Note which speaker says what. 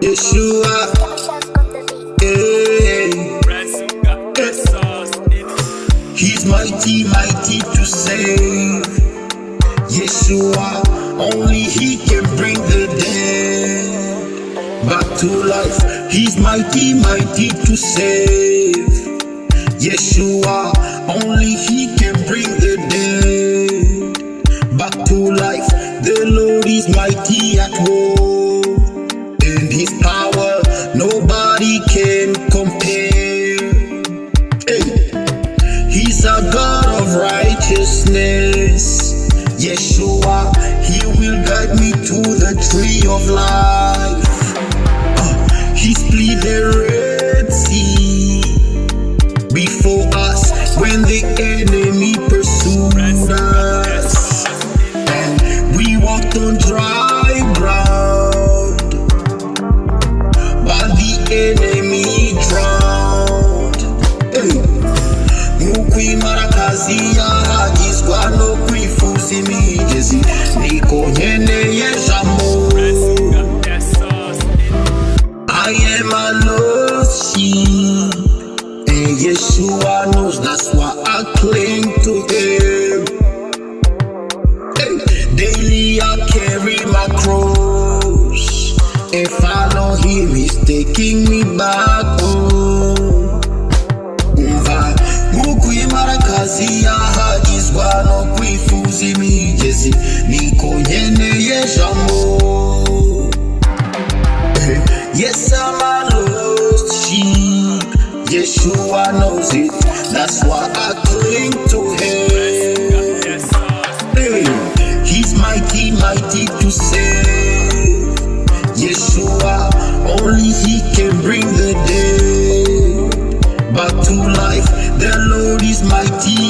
Speaker 1: Yeshua, He's mighty, mighty to save. Yeshua, only He can bring the dead back to life. He's mighty, mighty to save. Yeshua, only He can bring the dead back to life. The Lord is mighty at war, and His power nobody can compare. Hey. He's a God of righteousness. Yeshua, He will guide me to the tree of life. He split the Red Sea before us when the enemy pursued us, and we walked on dry ground, but the enemy drowned. Nk'uko imparakazi yahagizwa no kwifuza imigezi, Niko nkeneye jambo. I am a lost sheep, and Yeshua knows, that's why I cling to Him. Daily I carry my cross and follow Him. He's taking me back home. Umva, Nk'uko imparakazi yahagizwa no kwifuza imigezi, Niko nkeneye jambo. Yes, I'm a lost sheep. Yeshua knows it, that's why I cling to Him. He's mighty, mighty to save. Yeshua, only He can bring the dead back to life. The Lord is mighty